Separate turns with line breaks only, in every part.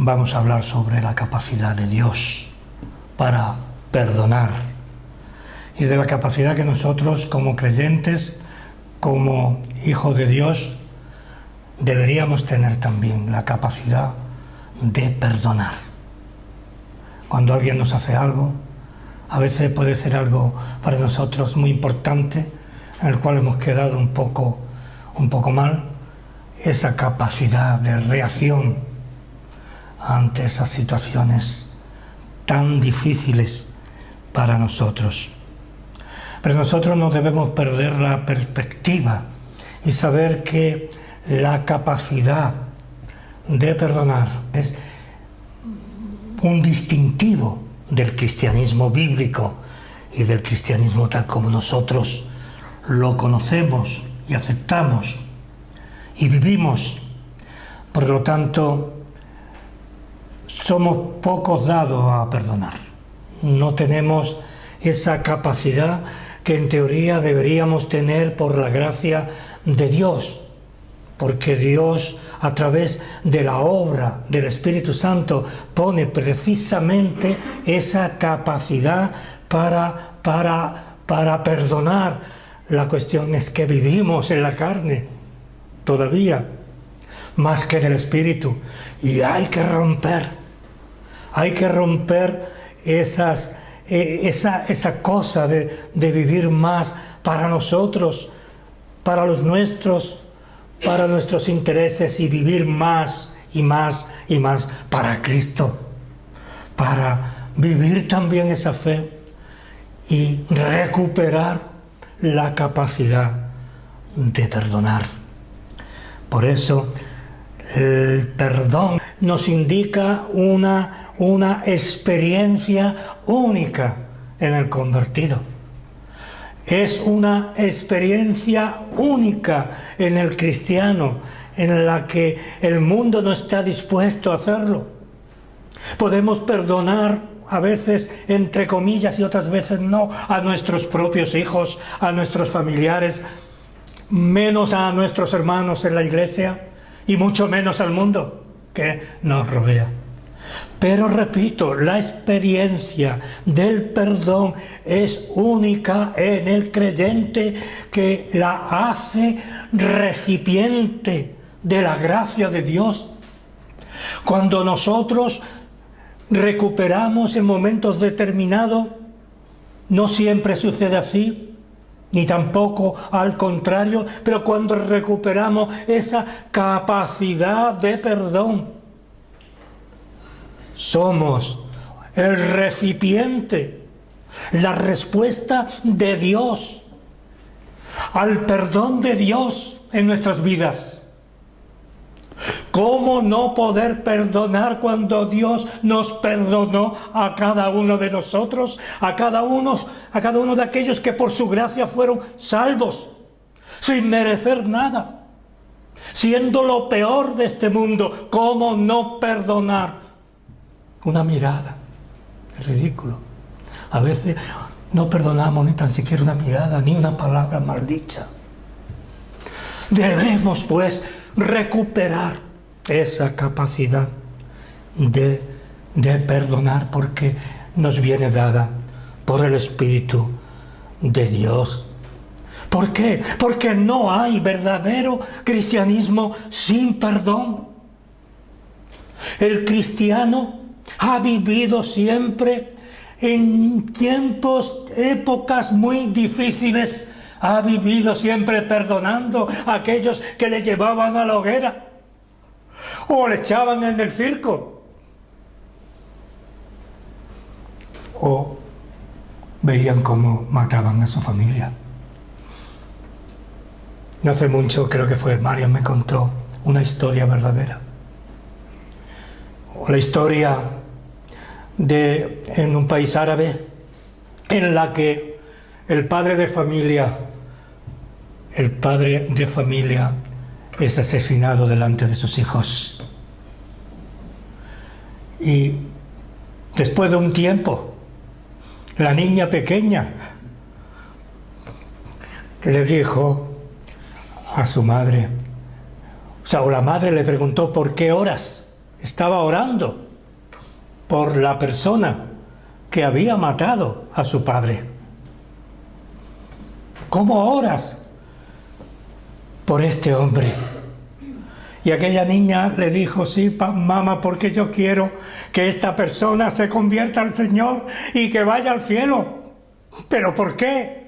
vamos a hablar sobre la capacidad de Dios para perdonar y de la capacidad que nosotros como creyentes, como hijos de Dios, deberíamos tener también la capacidad de perdonar. Cuando alguien nos hace algo, a veces puede ser algo para nosotros muy importante, en el cual hemos quedado un poco mal, esa capacidad de reacción ante esas situaciones tan difíciles para nosotros. Pero nosotros no debemos perder la perspectiva y saber que la capacidad de perdonar es un distintivo del cristianismo bíblico y del cristianismo tal como nosotros lo conocemos y aceptamos y vivimos. Por lo tanto, somos pocos dados a perdonar. No tenemos esa capacidad que en teoría deberíamos tener por la gracia de Dios, porque Dios, a través de la obra del Espíritu Santo, pone precisamente esa capacidad para perdonar. La cuestión es que vivimos en la carne todavía, más que en el Espíritu, y hay que romper esa cosa de vivir más para nosotros, para nuestros intereses, y vivir más y más y más para Cristo, para vivir también esa fe y recuperar la capacidad de perdonar. Por eso el perdón nos indica una experiencia única en el convertido. Es una experiencia única en el cristiano, en la que el mundo no está dispuesto a hacerlo. Podemos perdonar a veces, entre comillas, y otras veces no, a nuestros propios hijos, a nuestros familiares, menos a nuestros hermanos en la iglesia y mucho menos al mundo que nos rodea. Pero repito, la experiencia del perdón es única en el creyente, que la hace recipiente de la gracia de Dios. Cuando nosotros recuperamos en momentos determinados, no siempre sucede así, ni tampoco al contrario, pero cuando recuperamos esa capacidad de perdón, somos el recipiente, la respuesta de Dios al perdón de Dios en nuestras vidas. ¿Cómo no poder perdonar cuando Dios nos perdonó a cada uno de nosotros, a cada uno de aquellos que por su gracia fueron salvos, sin merecer nada, siendo lo peor de este mundo? ¿Cómo no perdonar? Una mirada, es ridículo. A veces no perdonamos ni tan siquiera una mirada, ni una palabra maldicha. Debemos, pues, recuperar esa capacidad de perdonar, porque nos viene dada por el Espíritu de Dios. ¿Por qué? Porque no hay verdadero cristianismo sin perdón. El cristiano ha vivido siempre en tiempos, épocas muy difíciles. Ha vivido siempre perdonando a aquellos que le llevaban a la hoguera o le echaban en el circo, o veían cómo mataban a su familia. No hace mucho, creo que fue Mario, me contó una historia verdadera. La historia en un país árabe, en la que el padre de familia es asesinado delante de sus hijos. Y después de un tiempo, la niña pequeña le dijo a su madre, o la madre le preguntó: ¿por qué oras? estaba orando por la persona que había matado a su padre. ¿Cómo oras por este hombre? Y aquella niña le dijo, sí, mamá, porque yo quiero que esta persona se convierta al Señor y que vaya al cielo. ¿Pero por qué?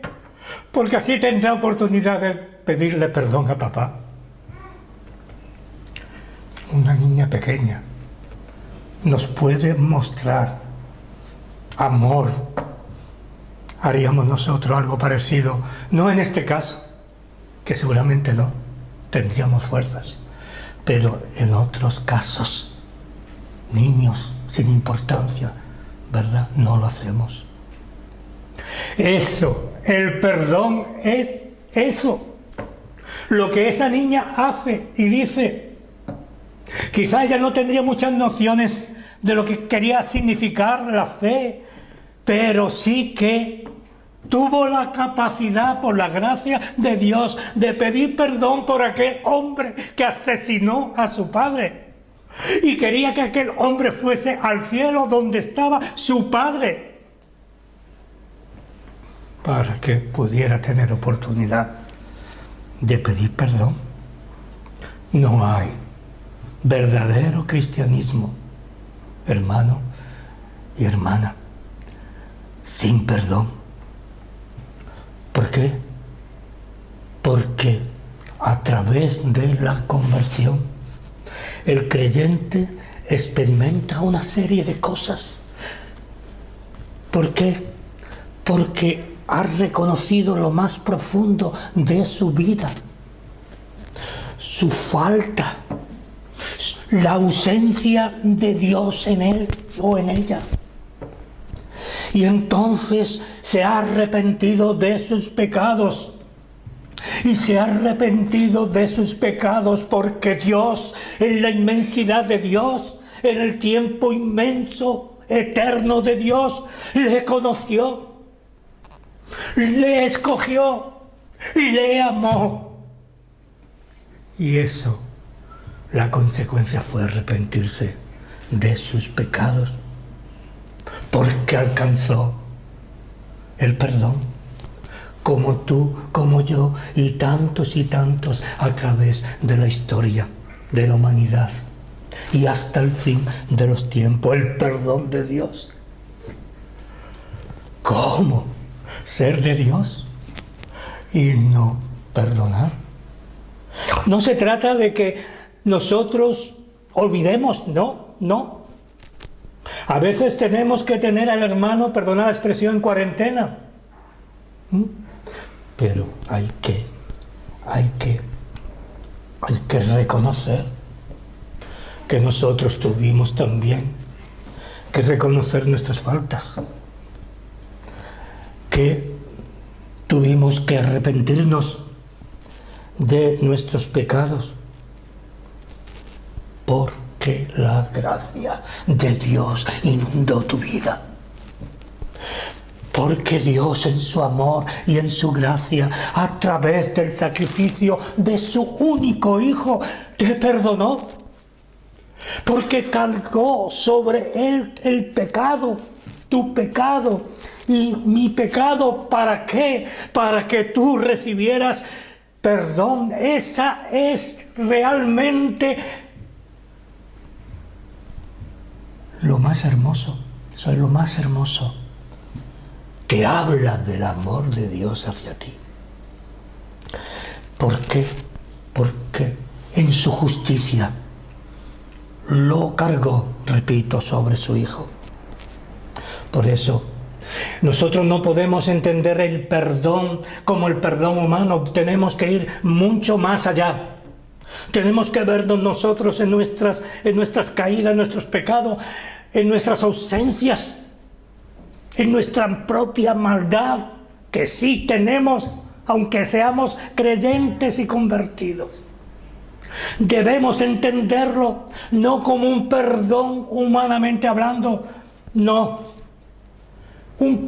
Porque así tendrá oportunidad de pedirle perdón a papá. Una niña pequeña nos puede mostrar amor. ¿Haríamos nosotros algo parecido? No en este caso, que seguramente no, tendríamos fuerzas, pero en otros casos, niños sin importancia, ¿verdad? No lo hacemos. Eso, el perdón es eso, lo que esa niña hace y dice. Quizá ella no tendría muchas nociones de lo que quería significar la fe, pero sí que tuvo la capacidad, por la gracia de Dios, de pedir perdón por aquel hombre que asesinó a su padre. Y quería que aquel hombre fuese al cielo donde estaba su padre, para que pudiera tener oportunidad de pedir perdón. No hay verdadero cristianismo, hermano y hermana, sin perdón. ¿Por qué? Porque a través de la conversión el creyente experimenta una serie de cosas. ¿Por qué? Porque ha reconocido lo más profundo de su vida, su falta, la ausencia de Dios en él o en ella. Y entonces se ha arrepentido de sus pecados. Y se ha arrepentido de sus pecados porque Dios, en la inmensidad de Dios, en el tiempo inmenso, eterno de Dios, le conoció, le escogió y le amó. Y eso, la consecuencia fue arrepentirse de sus pecados, porque alcanzó el perdón, como tú, como yo, y tantos a través de la historia de la humanidad y hasta el fin de los tiempos, el perdón de Dios. ¿Cómo ser de Dios y no perdonar? No se trata de que nosotros olvidemos, no. A veces tenemos que tener al hermano, perdona la expresión, en cuarentena. Pero hay que reconocer que nosotros tuvimos también que reconocer nuestras faltas, que tuvimos que arrepentirnos de nuestros pecados, porque la gracia de Dios inundó tu vida. Porque Dios en su amor y en su gracia, a través del sacrificio de su único Hijo, te perdonó. Porque cargó sobre él el pecado, tu pecado y mi pecado. ¿Para qué? Para que tú recibieras perdón. Esa es realmente lo más hermoso. Eso es lo más hermoso, que habla del amor de Dios hacia ti. ¿Por qué? Porque en su justicia lo cargó, repito, sobre su Hijo. Por eso, nosotros no podemos entender el perdón como el perdón humano. Tenemos que ir mucho más allá. Tenemos que vernos nosotros en nuestras caídas, en nuestros pecados, en nuestras ausencias, en nuestra propia maldad, que sí tenemos, aunque seamos creyentes y convertidos. Debemos entenderlo no como un perdón humanamente hablando, no. El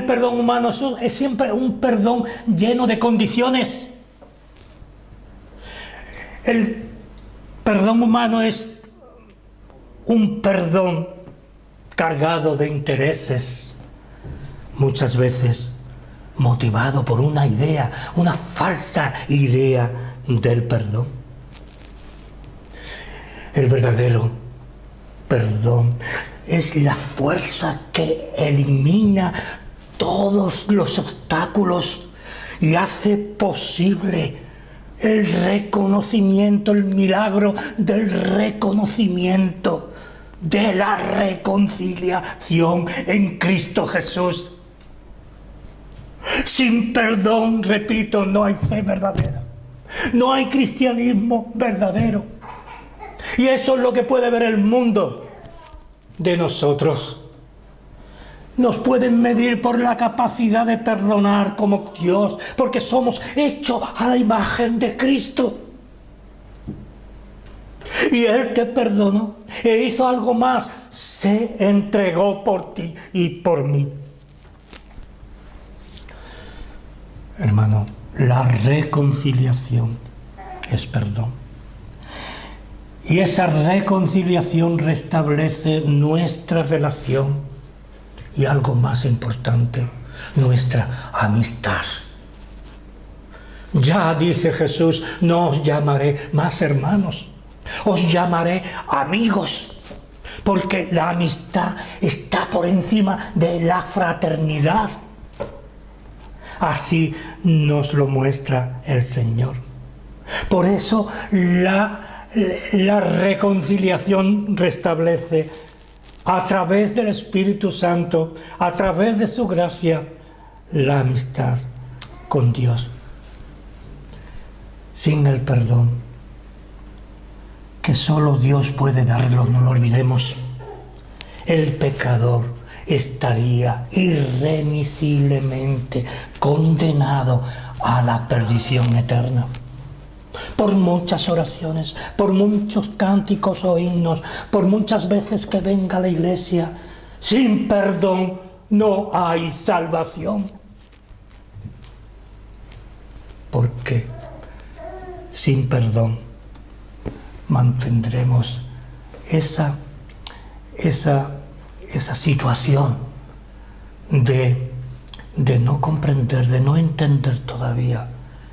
perdón humano es siempre un perdón lleno de condiciones. El perdón humano es un perdón cargado de intereses, muchas veces motivado por una idea, una falsa idea del perdón. El verdadero perdón es la fuerza que elimina todos los obstáculos y hace posible el reconocimiento, el milagro del reconocimiento, de la reconciliación en Cristo Jesús. Sin perdón, repito, no hay fe verdadera, no hay cristianismo verdadero. Y eso es lo que puede ver el mundo de nosotros. Nos pueden medir por la capacidad de perdonar como Dios, porque somos hechos a la imagen de Cristo. Y Él te perdonó e hizo algo más, se entregó por ti y por mí. Hermano, la reconciliación es perdón. Y esa reconciliación restablece nuestra relación y algo más importante, nuestra amistad. Ya dice Jesús, no os llamaré más hermanos, os llamaré amigos, porque la amistad está por encima de la fraternidad. Así nos lo muestra el Señor. Por eso la reconciliación restablece a través del Espíritu Santo, a través de su gracia, la amistad con Dios. Sin el perdón, que solo Dios puede darlo, no lo olvidemos, el pecador estaría irremisiblemente condenado a la perdición eterna. Por muchas oraciones, por muchos cánticos o himnos, por muchas veces que venga a la iglesia, sin perdón no hay salvación. Porque sin perdón mantendremos esa situación de no comprender, de no entender todavía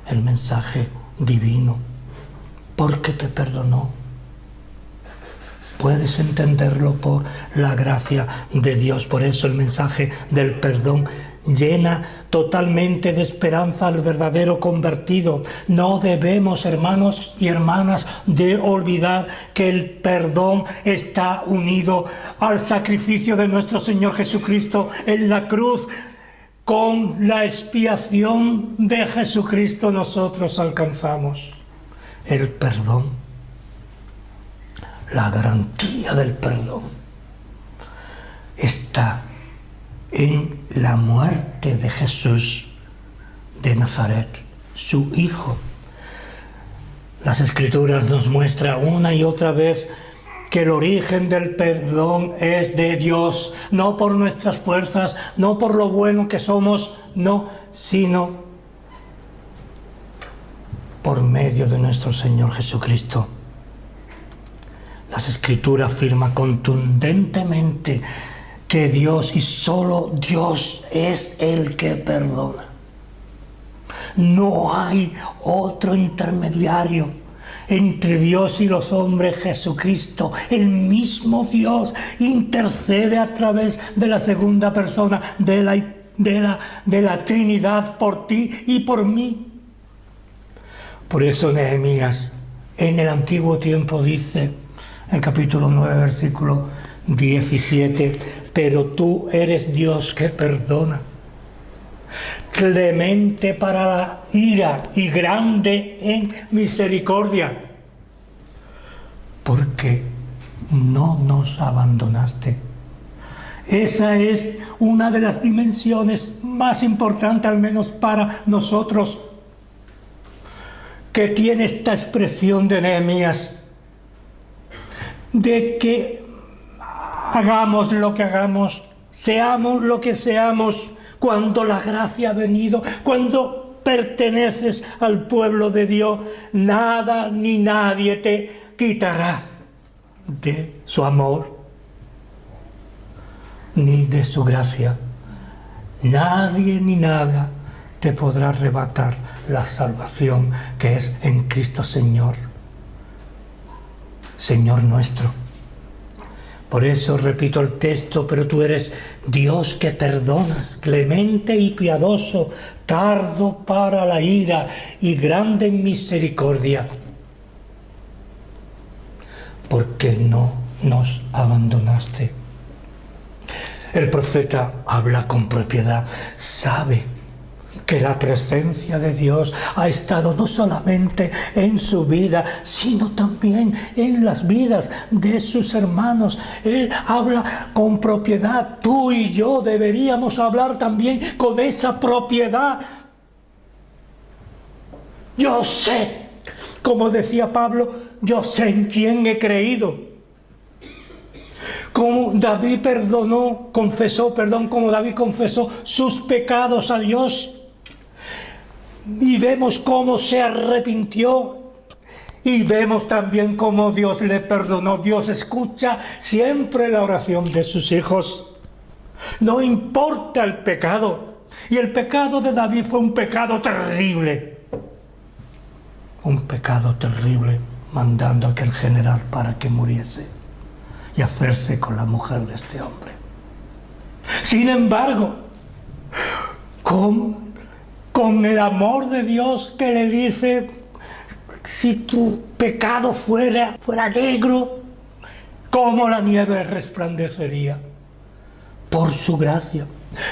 el mensaje divino, porque te perdonó. Puedes entenderlo por la gracia de Dios. Por eso el mensaje del perdón llena totalmente de esperanza al verdadero convertido. No debemos, hermanos y hermanas, de olvidar que el perdón está unido al sacrificio de nuestro Señor Jesucristo en la cruz. Con la expiación de Jesucristo nosotros alcanzamos el perdón, la garantía del perdón está en la muerte de Jesús de Nazaret, su Hijo. Las Escrituras nos muestran una y otra vez que el origen del perdón es de Dios, no por nuestras fuerzas, no por lo bueno que somos, no, sino por medio de nuestro Señor Jesucristo. Las Escrituras afirman contundentemente que Dios y solo Dios es el que perdona. No hay otro intermediario entre Dios y los hombres. Jesucristo, el mismo Dios, intercede a través de la segunda persona de la Trinidad por ti y por mí. Por eso Nehemías en el antiguo tiempo dice, en el capítulo 9, versículo 17, pero tú eres Dios que perdona, clemente para la ira y grande en misericordia, porque no nos abandonaste. Esa es una de las dimensiones más importantes, al menos para nosotros, que tiene esta expresión de Nehemías, de que hagamos lo que hagamos, seamos lo que seamos, cuando la gracia ha venido, cuando perteneces al pueblo de Dios, nada ni nadie te quitará de su amor, ni de su gracia. Nadie ni nada te podrá arrebatar la salvación que es en Cristo Señor, Señor nuestro. Por eso repito el texto: pero tú eres Dios que perdonas, clemente y piadoso, tardo para la ira y grande en misericordia. ¿Por qué no nos abandonaste? El profeta habla con propiedad, sabe que la presencia de Dios ha estado no solamente en su vida, sino también en las vidas de sus hermanos. Él habla con propiedad. Tú y yo deberíamos hablar también con esa propiedad. Yo sé, como decía Pablo, yo sé en quién he creído. Como David como David confesó sus pecados a Dios. Y vemos cómo se arrepintió. Y vemos también cómo Dios le perdonó. Dios escucha siempre la oración de sus hijos. No importa el pecado. Y el pecado de David fue un pecado terrible. Un pecado terrible, mandando a aquel general para que muriese y hacerse con la mujer de este hombre. Sin embargo, con el amor de Dios que le dice: si tu pecado fuera negro, como la nieve resplandecería, por su gracia.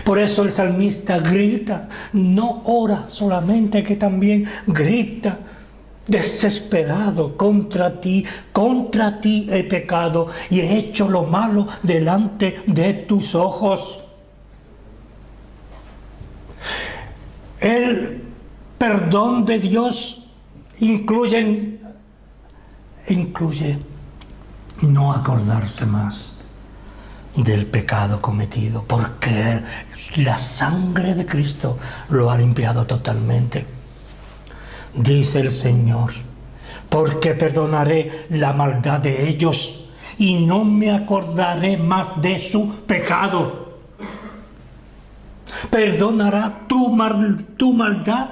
Por eso el salmista grita, no ora solamente, que también grita desesperado: contra ti he pecado y he hecho lo malo delante de tus ojos. El perdón de Dios incluye no acordarse más del pecado cometido, porque la sangre de Cristo lo ha limpiado totalmente. Dice el Señor: porque perdonaré la maldad de ellos y no me acordaré más de su pecado. Perdonará tu maldad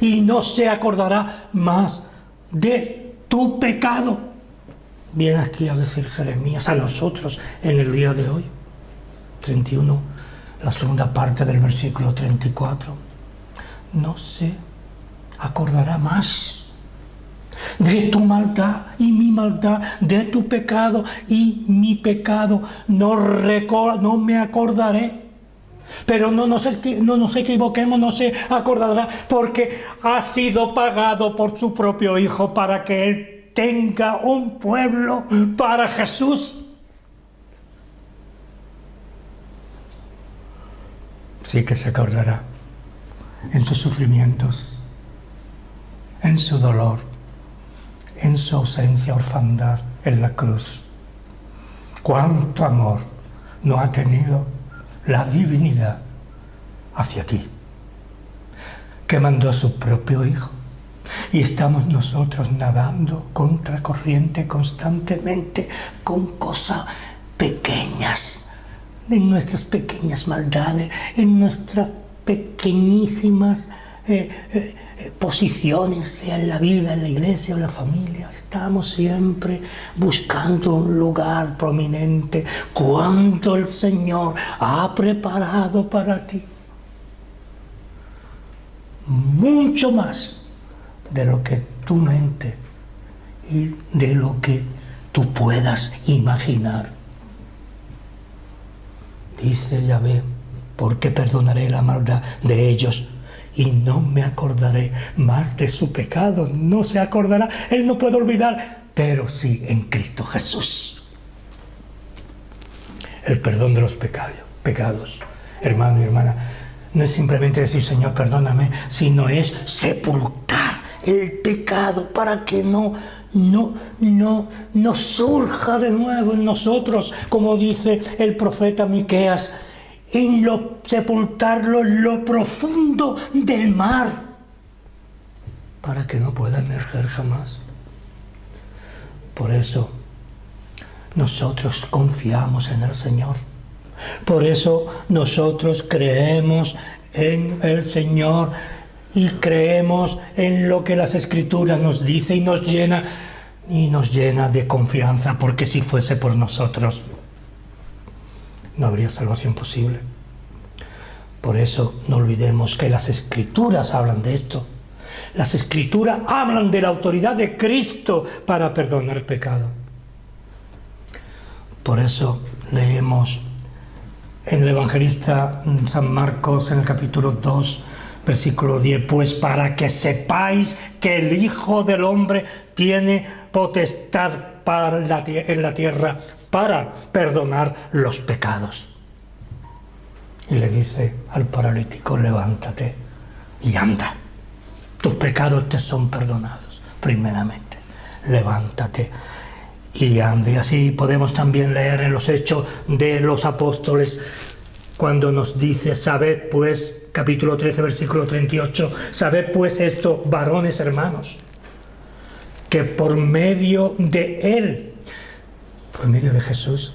y no se acordará más de tu pecado. Viene aquí a decir Jeremías a nosotros en el día de hoy, 31, la segunda parte del versículo 34. No se acordará más de tu maldad y mi maldad, de tu pecado y mi pecado. No me acordaré. Pero no nos equivoquemos, no se acordará, porque ha sido pagado por su propio Hijo para que Él tenga un pueblo para Jesús. Sí que se acordará en sus sufrimientos, en su dolor, en su ausencia, orfandad en la cruz. Cuánto amor no ha tenido la divinidad hacia ti, que mandó a su propio Hijo. Y estamos nosotros nadando contra corriente constantemente con cosas pequeñas, en nuestras pequeñas maldades, en nuestras pequeñísimas posiciones, sea en la vida, en la iglesia o en la familia. Estamos siempre buscando un lugar prominente cuando el Señor ha preparado para ti mucho más de lo que tu mente y de lo que tú puedas imaginar. Dice Yahvé: porque perdonaré la maldad de ellos y no me acordaré más de su pecado. No se acordará, Él no puede olvidar, pero sí en Cristo Jesús. El perdón de los pecados, hermano y hermana, no es simplemente decir: Señor, perdóname, sino es sepultar el pecado para que no surja de nuevo en nosotros, como dice el profeta Miqueas, sepultarlo en lo profundo del mar, para que no pueda emerger jamás. Por eso nosotros confiamos en el Señor. Por eso nosotros creemos en el Señor y creemos en lo que las Escrituras nos dice y nos llena de confianza, porque si fuese por nosotros no habría salvación posible. Por eso no olvidemos que las Escrituras hablan de esto. Las Escrituras hablan de la autoridad de Cristo para perdonar pecado. Por eso leemos en el evangelista San Marcos, en el capítulo 2, versículo 10, pues para que sepáis que el Hijo del Hombre tiene potestad en la tierra para perdonar los pecados. Y le dice al paralítico, levántate y anda. Tus pecados te son perdonados, primeramente. Levántate y anda. Y así podemos también leer en los Hechos de los Apóstoles, cuando nos dice, sabed pues, capítulo 13, versículo 38, sabed pues esto, varones hermanos, que por medio de Él, por medio de Jesús,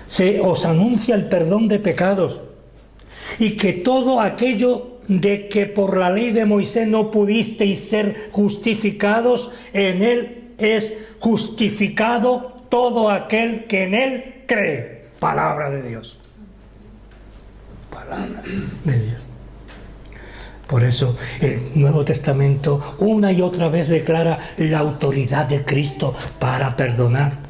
se os anuncia el perdón de pecados, y que todo aquello de que por la ley de Moisés no pudisteis ser justificados, en Él es justificado todo aquel que en Él cree. Palabra de Dios. Palabra de Dios. Por eso el Nuevo Testamento una y otra vez declara la autoridad de Cristo para perdonar.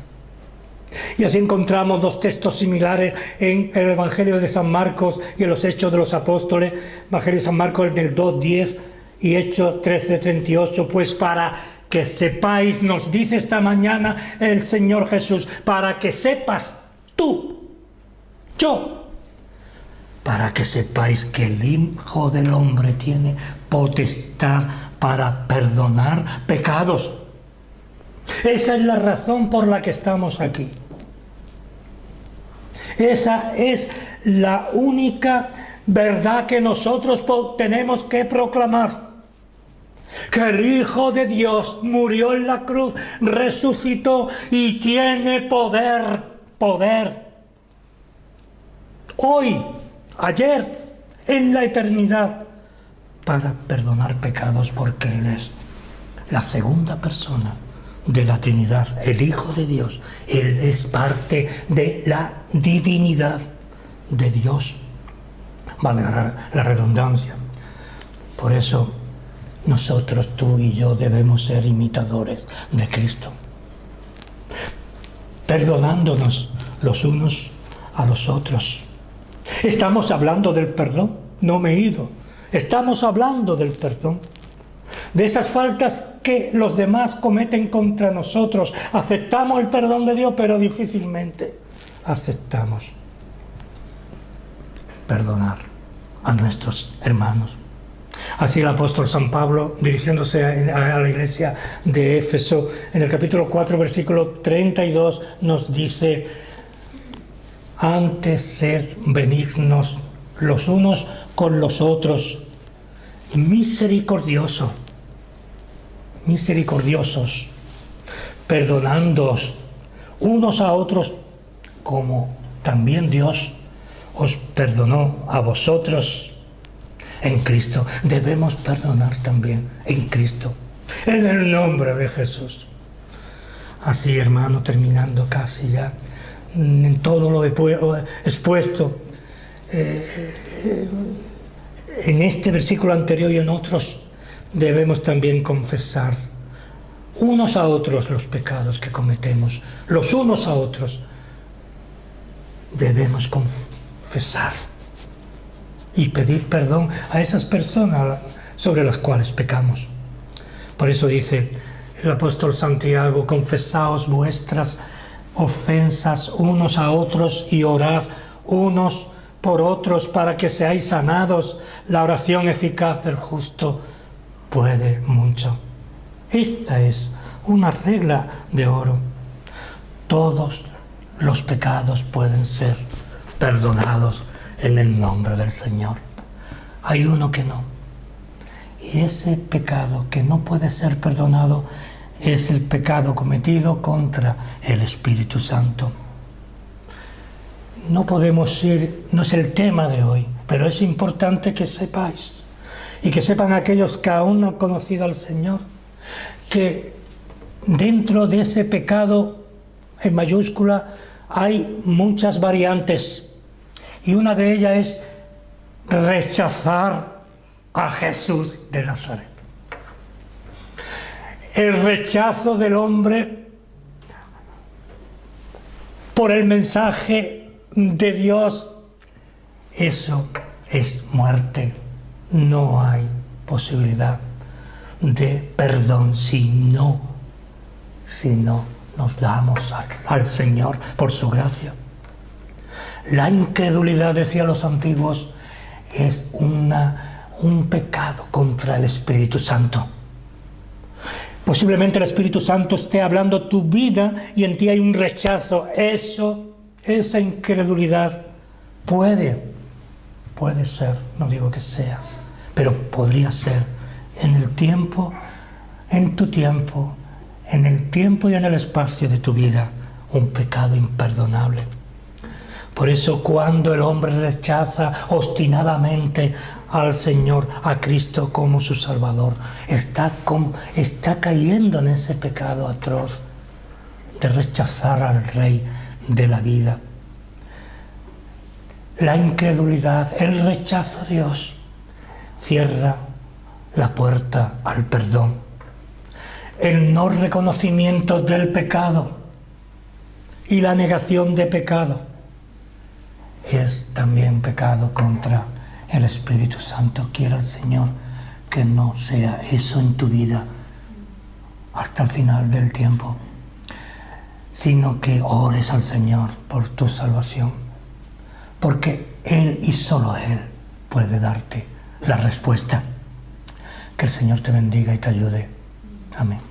Y así encontramos dos textos similares en el Evangelio de San Marcos y en los Hechos de los Apóstoles. Evangelio de San Marcos en el 2:10 y Hechos 13:38. Pues para que sepáis, nos dice esta mañana el Señor Jesús, para que sepas tú, yo, para que sepáis que el Hijo del Hombre tiene potestad para perdonar pecados. Esa es la razón por la que estamos aquí. Esa es la única verdad que nosotros tenemos que proclamar. Que el Hijo de Dios murió en la cruz, resucitó y tiene poder. Hoy, ayer, en la eternidad, para perdonar pecados, porque Él es la segunda persona de la Trinidad, el Hijo de Dios. Él es parte de la divinidad de Dios, valga la redundancia. Por eso nosotros, tú y yo, debemos ser imitadores de Cristo, perdonándonos los unos a los otros. Estamos hablando del perdón, no me he ido. Estamos hablando del perdón, de esas faltas que los demás cometen contra nosotros. Aceptamos el perdón de Dios, pero difícilmente aceptamos perdonar a nuestros hermanos. Así el apóstol San Pablo, dirigiéndose a la iglesia de Éfeso, en el capítulo 4, versículo 32, nos dice: antes sed benignos los unos con los otros, misericordiosos, perdonándoos unos a otros, como también Dios os perdonó a vosotros en Cristo. Debemos perdonar también en Cristo, en el nombre de Jesús. Así, hermano, terminando casi ya, en todo lo expuesto, en este versículo anterior y en otros, debemos también confesar unos a otros los pecados que cometemos, los unos a otros. Debemos confesar y pedir perdón a esas personas sobre las cuales pecamos. Por eso dice el apóstol Santiago: confesaos vuestras ofensas unos a otros y orad unos por otros para que seáis sanados. La oración eficaz del justo puede mucho. Esta es una regla de oro. Todos los pecados pueden ser perdonados en el nombre del Señor. Hay uno que no. Y ese pecado que no puede ser perdonado es el pecado cometido contra el Espíritu Santo. No podemos ir, no es el tema de hoy, pero es importante que sepáis y que sepan aquellos que aún no han conocido al Señor, que dentro de ese pecado en mayúscula hay muchas variantes y una de ellas es rechazar a Jesús de Nazaret. El rechazo del hombre por el mensaje de Dios, eso es muerte. No hay posibilidad de perdón si no nos damos al Señor por su gracia. La incredulidad, decían los antiguos, es un pecado contra el Espíritu Santo. Posiblemente el Espíritu Santo esté hablando tu vida y en ti hay un rechazo. Esa incredulidad puede ser, no digo que sea, pero podría ser en el tiempo, en tu tiempo, en el tiempo y en el espacio de tu vida, un pecado imperdonable. Por eso cuando el hombre rechaza obstinadamente al Señor, a Cristo como su Salvador, está cayendo en ese pecado atroz de rechazar al Rey de la vida. La incredulidad, el rechazo a Dios, cierra la puerta al perdón. El no reconocimiento del pecado y la negación de pecado es también pecado contra el Espíritu Santo. Quiera el Señor que no sea eso en tu vida hasta el final del tiempo, sino que ores al Señor por tu salvación, porque Él y solo Él puede darte la respuesta. Que el Señor te bendiga y te ayude. Amén.